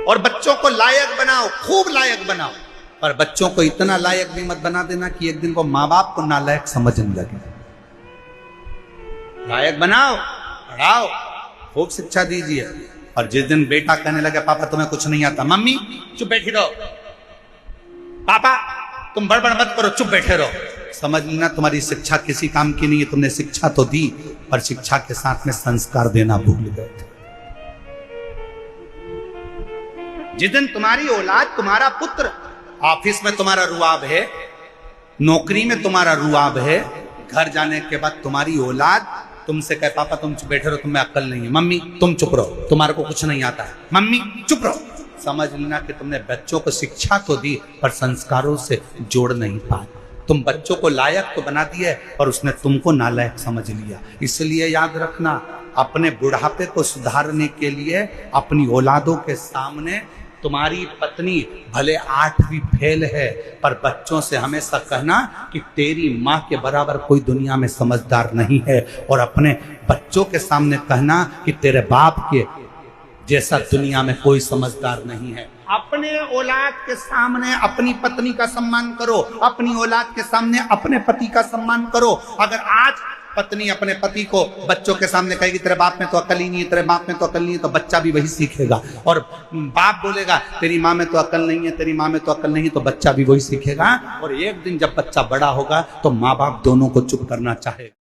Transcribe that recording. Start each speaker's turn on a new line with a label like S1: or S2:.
S1: और बच्चों को लायक बनाओ, खूब लायक बनाओ, पर बच्चों को इतना लायक भी मत बना देना कि एक दिन वो माँ बाप को नालायक समझने लगे। लायक बनाओ, पढ़ाओ, खूब शिक्षा दीजिए। और जिस दिन बेटा कहने लगे पापा तुम्हें कुछ नहीं आता, मम्मी चुप बैठी रहो, पापा तुम बड़बड़ मत करो, चुप बैठे रहो, समझ लेना तुम्हारी शिक्षा किसी काम की नहीं है। तुमने शिक्षा तो दी, पर शिक्षा के साथ में संस्कार देना भूल गए थे। जिस दिन तुम्हारी औलाद, तुम्हारा पुत्र ऑफिस में तुम्हारा रुआब है, नौकरी में तुम्हारा रुआब है, घर जाने के बाद तुम्हारी औलाद तुमसे कहे पापा तुम चुप बैठे रहो, तुम्हें अक्ल नहीं है, मम्मी तुम चुप रहो, तुम्हारे को कुछ नहीं आता है, मम्मी चुप रहो, समझ लेना कि तुमने बच्चों को शिक्षा तो दी पर संस्कारों से जोड़ नहीं पाए। तुम बच्चों को लायक तो बना दिए और उसने तुमको नालायक समझ लिया। इसलिए याद रखना, अपने बुढ़ापे को सुधारने के लिए अपनी औलादों के सामने तुम्हारी पत्नी भले 8वीं फेल है, पर बच्चों से हमेशा कहना कि तेरी माँ के बराबर कोई दुनिया में समझदार नहीं है, और अपने बच्चों के सामने कहना कि तेरे बाप के जैसा दुनिया में कोई समझदार नहीं है। अपने औलाद के सामने अपनी पत्नी का सम्मान करो, अपनी औलाद के सामने अपने पति का सम्मान करो। अगर आज पत्नी अपने पति को बच्चों के सामने कहेगी तेरे बाप में तो अकल ही नहीं है, तेरे बाप में तो अकल नहीं है, तो बच्चा भी वही सीखेगा। और बाप बोलेगा तेरी माँ में तो अकल नहीं है, तेरी माँ में तो अकल नहीं है, तो बच्चा भी वही सीखेगा। और एक दिन जब बच्चा बड़ा होगा तो माँ बाप दोनों को चुप करना चाहेगा।